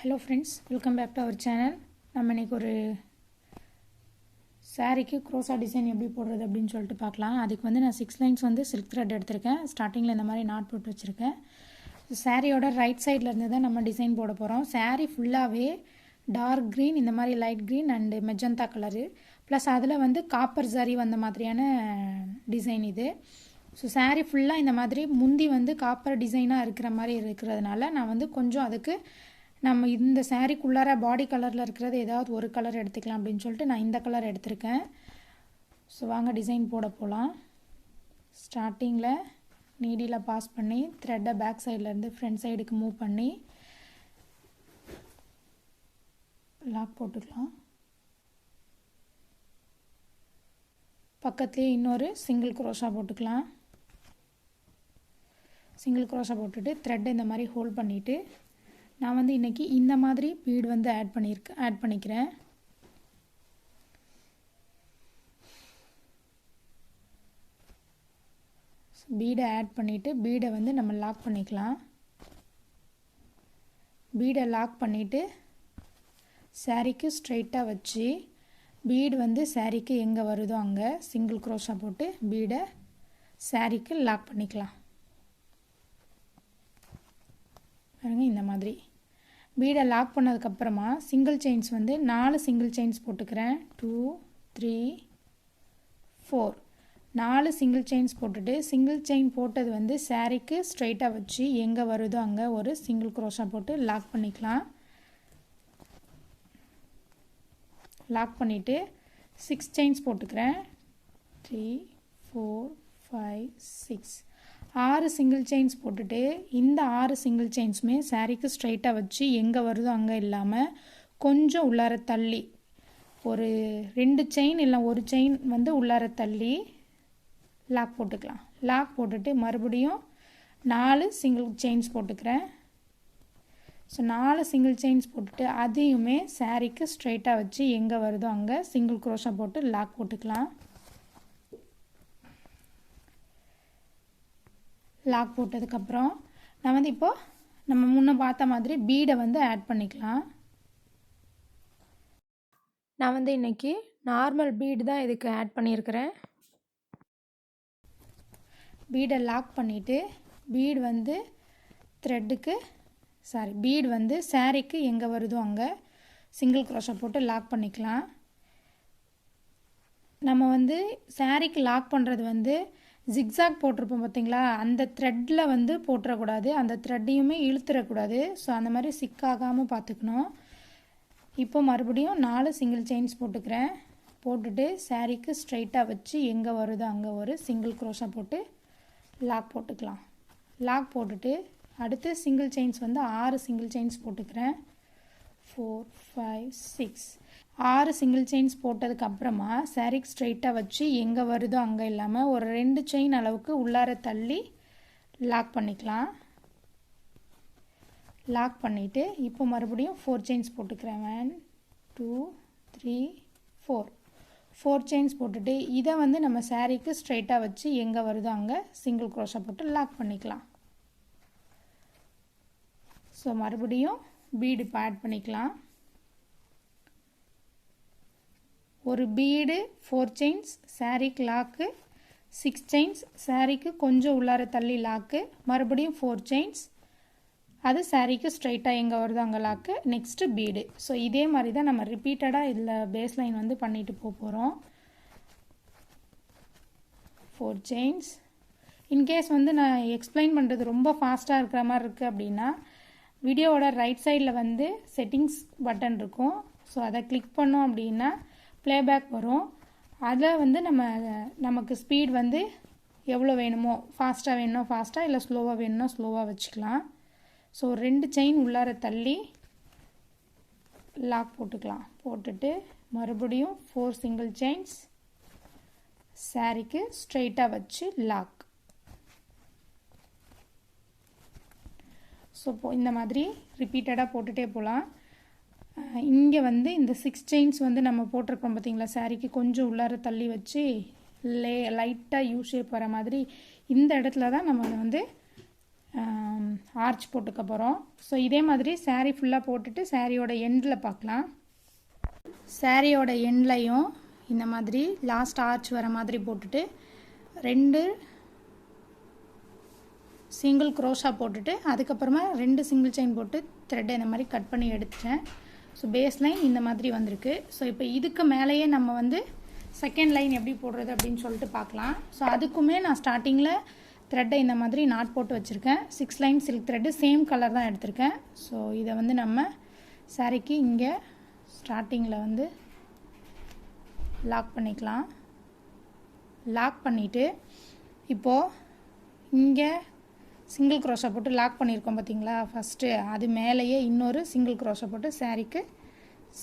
Hello friends, welcome back to our channel. நம்ம இன்னைக்கு ஒரு சாரிக்கு crochet டிசைன் எப்படி போடுறது அப்படினு சொல்லிட்டு பார்க்கலாம். அதுக்கு வந்து நான் 6 லைன்ஸ் வந்து silk thread எடுத்துர்க்கேன். ஸ்டார்டிங்ல இந்த மாதிரி நாட் போட்டு வச்சிருக்கேன். சாரியோட ரைட் சைடுல இருந்து தான் நம்ம டிசைன் போட போறோம். சாரி ஃபுல்லாவே டார்க் green, இந்த மாதிரி light green and magenta colour. Plus அதுல வந்து காப்பர் ஜரி வந்த மாதிரியான டிசைன் இது. ஸோ சாரி ஃபுல்லாக இந்த மாதிரி முந்தி வந்து காப்பர் டிசைனாக இருக்கிற மாதிரி இருக்கிறதுனால நான் வந்து கொஞ்சம் அதுக்கு நம்ம இந்த சாரிக்குள்ளார பாடி கலரில் இருக்கிறது ஏதாவது ஒரு கலர் எடுத்துக்கலாம் அப்படின்னு சொல்லிட்டு நான் இந்த கலர் எடுத்திருக்கேன். ஸோ வாங்க டிசைன் போட போகலாம். ஸ்டார்டிங்கில் நீடியில் பாஸ் பண்ணி த்ரெட்டை பேக் சைட்லேருந்து ஃப்ரண்ட் சைடுக்கு மூவ் பண்ணி லாக் போட்டுக்கலாம். பக்கத்துலேயே இன்னொரு சிங்கிள் crochet போட்டுக்கலாம். சிங்கிள் crochet போட்டுட்டு த்ரெட் இந்த மாதிரி ஹோல்ட் பண்ணிவிட்டு நான் வந்து இன்றைக்கி இந்த மாதிரி பீட் வந்து ஆட் பண்ணிக்கிறேன். பீடை ஆட் பண்ணிவிட்டு பீடை வந்து நம்ம லாக் பண்ணிக்கலாம். பீடை லாக் பண்ணிவிட்டு சாரிக்கு ஸ்ட்ரைட்டாக வச்சு பீடு வந்து சாரிக்கு எங்கே வருதோ அங்கே சிங்கிள் crochet போட்டு பீடை சாரிக்கு லாக் பண்ணிக்கலாம். பாருங்க இந்த மாதிரி பீடை லாக் பண்ணதுக்கப்புறமா சிங்கிள் செயின்ஸ் வந்து 4 சிங்கிள் செயின்ஸ் போட்டுக்கிறேன். 2 3 4 4 சிங்கிள் செயின்ஸ் போட்டுட்டு சிங்கிள் செயின் போட்டது வந்து சாரிக்கு ஸ்ட்ரைட்டாக வச்சு எங்கே வருதோ அங்கே ஒரு சிங்கிள் crochet போட்டு லாக் பண்ணிக்கலாம். லாக் பண்ணிவிட்டு 6 செயின்ஸ் போட்டுக்கிறேன். 3 4 5 6 6 சிங்கிள் செயின்ஸ் போட்டுட்டு இந்த 6 சிங்கிள் செயின்ஸுமே சாரிக்கு ஸ்ட்ரைட்டாக வச்சு எங்கே வருதோ அங்கே இல்லாமல் கொஞ்சம் உள்ளார தள்ளி ஒரு 2 செயின் இல்லை ஒரு செயின் வந்து உள்ளார தள்ளி லாக் போட்டுக்கலாம். லாக் போட்டுட்டு மறுபடியும் 4 சிங்கிள் செயின்ஸ் போட்டுக்கிறேன். ஸோ 4 சிங்கிள் செயின்ஸ் போட்டுட்டு அதையுமே சாரிக்கு ஸ்ட்ரைட்டாக வச்சு எங்கே வருதோ அங்கே சிங்கிள் crochet போட்டு லாக் போட்டுக்கலாம். லாக் போட்டதுக்கப்புறம் நான் வந்து இப்போது நம்ம முன்ன பார்த்த மாதிரி பீடை வந்து ஆட் பண்ணிக்கலாம். நான் வந்து இன்றைக்கி நார்மல் பீடு தான் இதுக்கு ஆட் பண்ணியிருக்கிறேன். பீடை லாக் பண்ணிவிட்டு பீடு வந்து த்ரெட்டுக்கு பீடு வந்து சாரிக்கு எங்கே வருதோ அங்கே சிங்கிள் crochet போட்டு லாக் பண்ணிக்கலாம். நம்ம வந்து சாரிக்கு லாக் பண்ணுறது வந்து ஜிக்ஸாக் போட்டிருப்போம் பார்த்தீங்களா, அந்த த்ரெட்டில் வந்து போட்டுறக்கூடாது, அந்த த்ரெட்டையுமே இழுத்துடக்கூடாது. ஸோ அந்த மாதிரி சிக்காகாமல் பார்த்துக்கணும். இப்போ மறுபடியும் 4 சிங்கிள் செயின்ஸ் போட்டுக்கிறேன். போட்டுட்டு சாரிக்கு ஸ்ட்ரைட்டாக வச்சு எங்கே வருதோ அங்கே ஒரு சிங்கிள் crochet போட்டு லாக் போட்டுக்கலாம். லாக் போட்டுட்டு அடுத்து சிங்கிள் செயின்ஸ் வந்து 6 சிங்கிள் செயின்ஸ் போட்டுக்கிறேன். 4 5 6 6 சிங்கிள் செயின்ஸ் போட்டதுக்கப்புறமா சாரிக்கு ஸ்ட்ரைட்டாக வச்சு எங்கே வருதோ அங்கே இல்லாமல் ஒரு 2 செயின் அளவுக்கு உள்ளார தள்ளி லாக் பண்ணிக்கலாம். லாக் பண்ணிவிட்டு இப்போ மறுபடியும் 4 செயின்ஸ் போட்டுக்கிறேன். 1 2 3 4 4 செயின்ஸ் போட்டுட்டு இதை வந்து நம்ம சாரிக்கு ஸ்ட்ரைட்டாக வச்சு எங்கே வருதோ அங்கே சிங்கிள் crochet போட்டு லாக் பண்ணிக்கலாம். ஸோ மறுபடியும் பீடு இப்போ ஆட் பண்ணிக்கலாம். ஒரு பீடு 4 செயின்ஸ் சாரிக்கு லாக்கு, 6 செயின்ஸ் சாரிக்கு கொஞ்சம் உள்ளார தள்ளி லாக்கு, மறுபடியும் 4 செயின்ஸ் அது சாரிக்கு ஸ்ட்ரைட்டாக எங்கே வருதோ அங்கே லாக்கு, நெக்ஸ்ட்டு பீடு. ஸோ இதே மாதிரி தான் நம்ம ரிப்பீட்டடாக இதில் பேஸ் லைன் வந்து பண்ணிட்டு போகிறோம். 4 செயின்ஸ். இன்கேஸ் வந்து நான் எக்ஸ்பிளைன் பண்ணுறது ரொம்ப ஃபாஸ்ட்டாக இருக்கிற மாதிரி இருக்குது அப்படின்னா வீடியோவோட ரைட் சைடில் வந்து செட்டிங்ஸ் பட்டன் இருக்கும். ஸோ அதை கிளிக் பண்ணோம் அப்படின்னா ப்ளேபேக் வரும். அதில் வந்து நமக்கு ஸ்பீட் வந்து எவ்வளோ வேணுமோ, ஃபாஸ்ட்டாக வேணுமோ ஃபாஸ்ட்டாக, இல்லை ஸ்லோவாக வேணுமோ ஸ்லோவாக வச்சுக்கலாம். ஸோ 2 செயின் உள்ளார தள்ளி லாக் போட்டுக்கலாம். போட்டுட்டு மறுபடியும் 4 சிங்கிள் செயின்ஸ் சாரிக்கு ஸ்ட்ரைட்டாக வச்சு லாக். ஸோ இந்த மாதிரி ரிப்பீட்டடாக போட்டுகிட்டே போகலாம். இங்கே வந்து இந்த 6 செயின்ஸ் வந்து நம்ம போட்டிருக்கோம் பார்த்தீங்களா, சாரிக்கு கொஞ்சம் உள்ளார தள்ளி வச்சு லைட்டாக யூ ஷேப் வர மாதிரி இந்த இடத்துல தான் நம்ம வந்து ஆர்ச் போட்டுக்க போகிறோம். ஸோ இதே மாதிரி saree ஃபுல்லாக போட்டுட்டு சாரியோட எண்டில் பார்க்கலாம். சாரியோட எண்ட்லையும் இந்த மாதிரி லாஸ்ட் ஆர்ச் வர மாதிரி போட்டுட்டு 2 சிங்கிள் க்ரோஷா போட்டுட்டு அதுக்கப்புறமா 2 சிங்கிள் செயின் போட்டு த்ரெட்டை இந்த மாதிரி கட் பண்ணி எடுத்துட்டேன். ஸோ பேஸ் லைன் இந்த மாதிரி வந்திருக்கு. ஸோ இப்போ இதுக்கு மேலேயே நம்ம வந்து செகண்ட் லைன் எப்படி போடுறது அப்படின்னு சொல்லிட்டு பார்க்கலாம். ஸோ அதுக்குமே நான் ஸ்டார்டிங்கில் த்ரெட்டை இந்த மாதிரி நாட் போட்டு வச்சுருக்கேன். 6 line silk thread same colour தான் எடுத்திருக்கேன். ஸோ இதை வந்து நம்ம சாரிக்கு இங்கே ஸ்டார்டிங்கில் வந்து லாக் பண்ணிக்கலாம். லாக் பண்ணிவிட்டு இப்போது இங்கே சிங்கிள் க்ரோஷா போட்டு லாக் பண்ணியிருக்கோம் பார்த்தீங்களா ஃபஸ்ட்டு, அது மேலேயே இன்னொரு சிங்கிள் க்ரோஷா போட்டு சாரிக்கு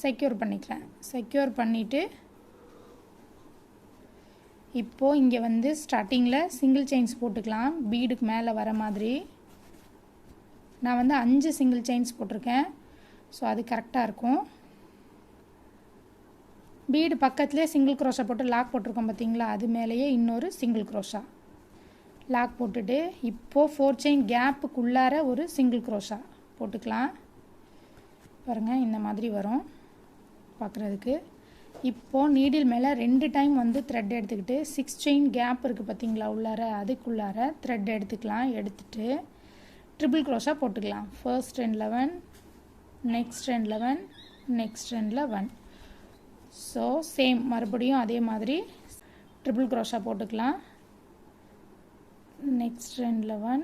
செக்யூர் பண்ணிக்கலாம். செக்யூர் பண்ணிவிட்டு இப்போது இங்கே வந்து ஸ்டார்டிங்கில் சிங்கிள் செயின்ஸ் போட்டுக்கலாம். பீடுக்கு மேலே வர மாதிரி நான் வந்து 5 சிங்கிள் செயின்ஸ் போட்டிருக்கேன். ஸோ அது கரெக்டாக இருக்கும். பீடு பக்கத்துலேயே சிங்கிள் க்ரோஷா போட்டு லாக் போட்டிருக்கோம் பார்த்தீங்களா, அது மேலேயே இன்னொரு சிங்கிள் க்ரோஷா லாக் போட்டுட்டு இப்போது 4 செயின் கேப்புக்குள்ளார ஒரு சிங்கிள் க்ரோஷா போட்டுக்கலாம். பாருங்கள் இந்த மாதிரி வரும் பார்க்குறதுக்கு. இப்போது நீடில் மேலே 2 டைம் வந்து த்ரெட் எடுத்துக்கிட்டு 6 செயின் கேப் இருக்குது பார்த்தீங்களா உள்ளார, அதுக்குள்ளார த்ரெட் எடுத்துக்கலாம். எடுத்துகிட்டு ட்ரிபிள் க்ரோஷா போட்டுக்கலாம். ஃபர்ஸ்ட் எண்டில் 1, நெக்ஸ்ட் எண்டில் 1, நெக்ஸ்ட் எண்டில் 1. ஸோ சேம் மறுபடியும் அதே மாதிரி ட்ரிபிள் க்ரோஷா போட்டுக்கலாம். நெக்ஸ்ட் எண்டில் 1,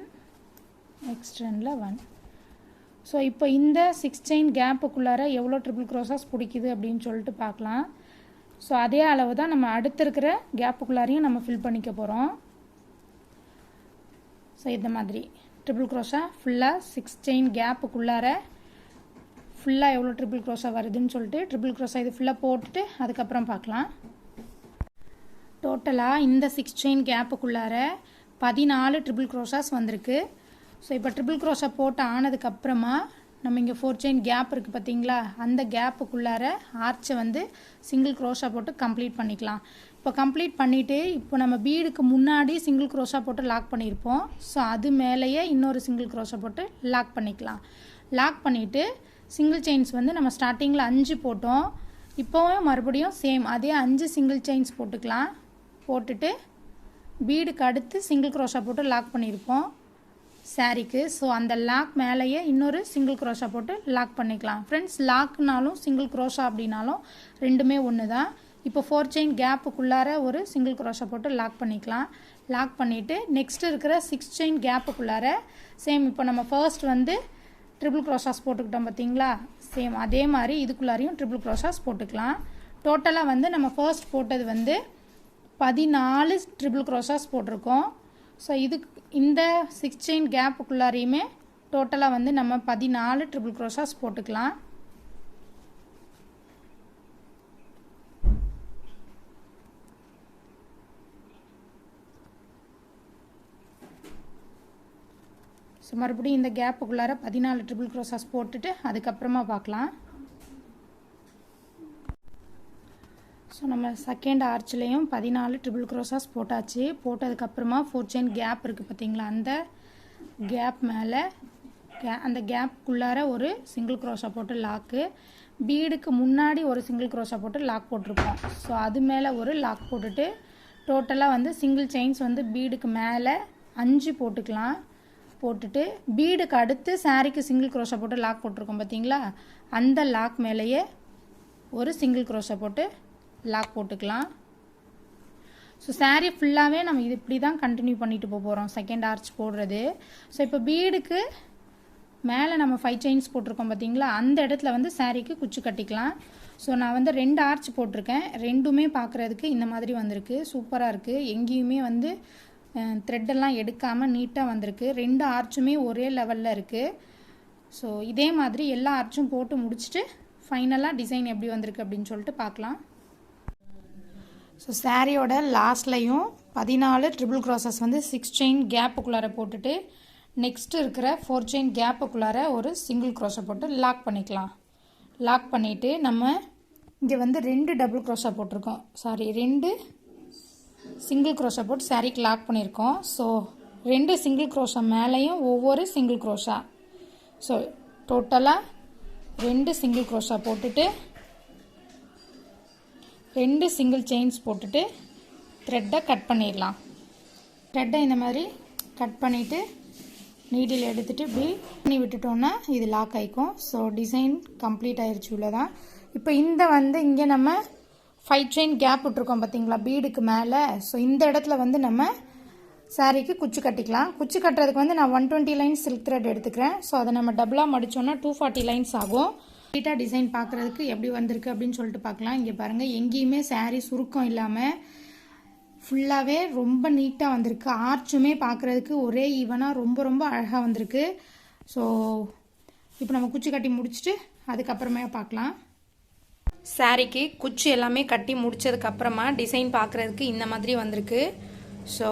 நெக்ஸ்ட் எண்டில் 1. ஸோ இப்போ இந்த 6 செயின் கேப்புக்குள்ளார எவ்வளோ ட்ரிபிள் க்ரோஷாஸ் பிடிக்குது அப்படின்னு சொல்லிட்டு பார்க்கலாம். ஸோ அதே அளவு தான் நம்ம அடுத்து இருக்கிற கேப்புக்குள்ளாரையும் நம்ம ஃபில் பண்ணிக்க போகிறோம். ஸோ இந்த மாதிரி ட்ரிபிள் க்ரோஷா ஃபுல்லாக 6 செயின் கேப்புக்குள்ளார ஃபுல்லாக எவ்வளோ ட்ரிபிள் க்ரோஷா வருதுன்னு சொல்லிட்டு ட்ரிபிள் க்ரோஷா இது ஃபுல்லாக போட்டுட்டு அதுக்கப்புறம் பார்க்கலாம். டோட்டலாக இந்த 6 செயின் கேப்புக்குள்ளார 14 ட்ரிபிள் க்ரோஷாஸ் வந்திருக்கு. ஸோ இப்போ ட்ரிபிள் க்ரோஷா போட்டு ஆனதுக்கப்புறமா நம்ம இங்கே 4 செயின் கேப் இருக்குது பார்த்தீங்களா, அந்த கேப்புக்குள்ளார ஆர்ச்சை வந்து சிங்கிள் க்ரோஷா போட்டு கம்ப்ளீட் பண்ணிக்கலாம். இப்போ கம்ப்ளீட் பண்ணிவிட்டு இப்போ நம்ம பீடுக்கு முன்னாடி சிங்கிள் க்ரோஷா போட்டு லாக் பண்ணியிருப்போம். ஸோ அது மேலேயே இன்னொரு சிங்கிள் க்ரோஷா போட்டு லாக் பண்ணிக்கலாம். லாக் பண்ணிவிட்டு சிங்கிள் செயின்ஸ் வந்து நம்ம ஸ்டார்டிங்கில் 5 போட்டோம். இப்போவும் மறுபடியும் சேம் அதே 5 சிங்கிள் செயின்ஸ் போட்டுக்கலாம். போட்டுட்டு பீடுக்கு அடுத்து சிங்கிள் க்ரோஷா போட்டு லாக் பண்ணியிருப்போம் சாரிக்கு. ஸோ அந்த லாக் மேலேயே இன்னொரு சிங்கிள் க்ரோஷா போட்டு லாக் பண்ணிக்கலாம். ஃப்ரெண்ட்ஸ், லாக்னாலும் சிங்கிள் க்ரோஷா அப்படின்னாலும் ரெண்டுமே ஒன்று தான். இப்போ 4 செயின் கேப்புக்குள்ளார ஒரு சிங்கிள் க்ரோஷா போட்டு லாக் பண்ணிக்கலாம். லாக் பண்ணிவிட்டு நெக்ஸ்ட் இருக்கிற 6 செயின் கேப்புக்குள்ளார சேம் இப்போ நம்ம ஃபர்ஸ்ட் வந்து ட்ரிபிள் க்ரோஷாஸ் போட்டுக்கிட்டோம் பார்த்தீங்களா, சேம் அதே மாதிரி இதுக்குள்ளாரையும் ட்ரிபிள் க்ரோஷாஸ் போட்டுக்கலாம். டோட்டலாக வந்து நம்ம ஃபர்ஸ்ட் போட்டது வந்து 14 ட்ரிபிள் க்ரோஷாஸ் போட்டிருக்கோம். ஸோ இதுக்கு இந்த 6 செயின் கேப்புக்குள்ளாரையுமே டோட்டலாக வந்து நம்ம 14 ட்ரிபிள் க்ரோஷாஸ் போட்டுக்கலாம். ஸோ மறுபடியும் இந்த கேப்புக்குள்ளார 14 ட்ரிபிள் க்ரோஷாஸ் போட்டுட்டு அதுக்கப்புறமா பார்க்கலாம். ஸோ நம்ம செகண்ட் ஆர்ச்லேயும் 14 ட்ரிபிள் க்ரோஷாஸ் போட்டாச்சு. போட்டதுக்கப்புறமா 4 செயின் கேப் இருக்குது பார்த்தீங்களா, அந்த கேப் மேலே அந்த கேப்புக்குள்ளார ஒரு சிங்கிள் க்ரோஷா போட்டு லாக்கு, பீடுக்கு முன்னாடி ஒரு சிங்கிள் க்ரோஷா போட்டு லாக் போட்டிருப்போம். ஸோ அது மேலே ஒரு லாக் போட்டுட்டு டோட்டலாக வந்து சிங்கிள் செயின்ஸ் வந்து பீடுக்கு மேலே 5 போட்டுக்கலாம். போட்டுட்டு பீடுக்கு அடுத்து சாரிக்கு சிங்கிள் க்ரோஷா போட்டு லாக் போட்டிருக்கோம் பார்த்தீங்களா, அந்த லாக் மேலேயே ஒரு சிங்கிள் க்ரோஷா போட்டு லாக் போட்டுக்கலாம். ஸோ சாரீ ஃபுல்லாகவே நம்ம இது இப்படி தான் கண்டினியூ பண்ணிட்டு போகிறோம் செகண்ட் ஆர்ச் போடுறது. ஸோ இப்போ பீடுக்கு மேலே நம்ம 5 செயின்ஸ் போட்டிருக்கோம் பார்த்தீங்களா, அந்த இடத்துல வந்து சாரீக்கு குச்சி கட்டிக்கலாம். ஸோ நான் வந்து 2 ஆர்ச் போட்டிருக்கேன். ரெண்டுமே பார்க்குறதுக்கு இந்த மாதிரி வந்திருக்கு, சூப்பராக இருக்குது. எங்கேயுமே வந்து த்ரெட்டெல்லாம் எடுக்காமல் நீட்டாக வந்திருக்கு. 2 ஆர்ச்சுமே ஒரே லெவலில் இருக்குது. ஸோ இதே மாதிரி எல்லா ஆர்ச்சும் போட்டு முடிச்சுட்டு ஃபைனலாக டிசைன் எப்படி வந்திருக்கு அப்படின்னு சொல்லிட்டு பார்க்கலாம். ஸோ சாரியோட லாஸ்ட்லையும் 14 ட்ரிபிள் க்ராசஸ் வந்து 6 செயின் கேப்புக்குள்ளார போட்டுட்டு நெக்ஸ்ட்டு இருக்கிற 4 செயின் கேப்புக்குள்ளார ஒரு சிங்கிள் க்ரோஷா போட்டு லாக் பண்ணிக்கலாம். லாக் பண்ணிவிட்டு நம்ம இங்கே வந்து 2 டபுள் க்ரோஷா போட்டிருக்கோம், 2 சிங்கிள் க்ரோஷா போட்டு சாரீக்கு லாக் பண்ணியிருக்கோம். ஸோ 2 சிங்கிள் crochet மேலேயும் ஒவ்வொரு சிங்கிள் crochet. ஸோ டோட்டலாக 2 சிங்கிள் crochet போட்டுட்டு 2 சிங்கிள் செயின்ஸ் போட்டுட்டு த்ரெட்டை கட் பண்ணிடலாம். த்ரெட்டை இந்த மாதிரி கட் பண்ணிவிட்டு நீடில் எடுத்துகிட்டு இப்படி பண்ணி விட்டுட்டோன்னா இது லாக் ஆகிக்கும். ஸோ டிசைன் கம்ப்ளீட் ஆயிடுச்சு உள்ளதான். இப்போ இந்த இங்கே நம்ம 5 செயின் கேப் விட்டுருக்கோம் பார்த்தீங்களா பீடுக்கு மேலே. ஸோ இந்த இடத்துல நம்ம சாரீக்கு குச்சி கட்டிக்கலாம். குச்சி கட்டுறதுக்கு நான் 120 லைன்ஸ் சில்க் த்ரெட் எடுத்துக்கிறேன். ஸோ அதை நம்ம டபுளாக மடித்தோன்னா 240 லைன்ஸ் ஆகும். நீட்டாக டிசைன் பார்க்குறதுக்கு எப்படி வந்திருக்கு அப்படின்னு சொல்லிட்டு பார்க்கலாம். இங்கே பாருங்கள், எங்கேயுமே சாரீ சுருக்கம் இல்லாமல் ஃபுல்லாகவே ரொம்ப நீட்டாக வந்திருக்கு. ஆர்ச்சுமே பார்க்குறதுக்கு ஒரே ஈவனாக ரொம்ப ரொம்ப அழகாக வந்திருக்கு. ஸோ இப்போ நம்ம குச்சி கட்டி முடிச்சுட்டு அதுக்கப்புறமே பார்க்கலாம். சாரீக்கு குச்சி எல்லாமே கட்டி முடிச்சதுக்கப்புறமா டிசைன் பார்க்குறதுக்கு இந்த மாதிரி வந்திருக்கு. ஸோ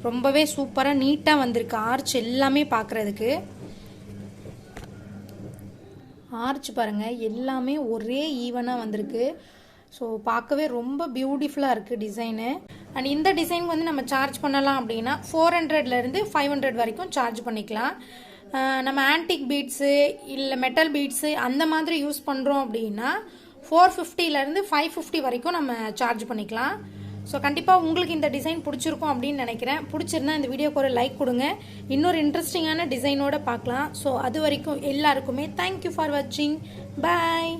ரொம்பவே சூப்பராக நீட்டாக வந்திருக்கு. ஆர்ச் எல்லாமே பார்க்குறதுக்கு ஆர்ச் பாருங்கள் எல்லாமே ஒரே ஈவனாக வந்திருக்கு. ஸோ பார்க்கவே ரொம்ப பியூட்டிஃபுல்லாக இருக்குது டிசைனு. அண்ட் இந்த டிசைன் நம்ம சார்ஜ் பண்ணலாம் அப்படின்னா 400லேருந்து 500 வரைக்கும் சார்ஜ் பண்ணிக்கலாம். நம்ம ஆன்டிக் பீட்ஸு இல்லை மெட்டல் பீட்ஸு அந்த மாதிரி யூஸ் பண்ணுறோம் அப்படின்னா 450லேருந்து 550 வரைக்கும் நம்ம சார்ஜ் பண்ணிக்கலாம். ஸோ கண்டிப்பாக உங்களுக்கு இந்த டிசைன் பிடிச்சிருக்கும் அப்படின்னு நினைக்கிறேன். பிடிச்சிருந்தா இந்த வீடியோக்கு ஒரு லைக் கொடுங்க. இன்னொரு இன்ட்ரெஸ்டிங்கான டிசைனோட பார்க்கலாம். ஸோ அது வரைக்கும் எல்லாருக்குமே தேங்க்யூ ஃபார் வாட்சிங். பாய்.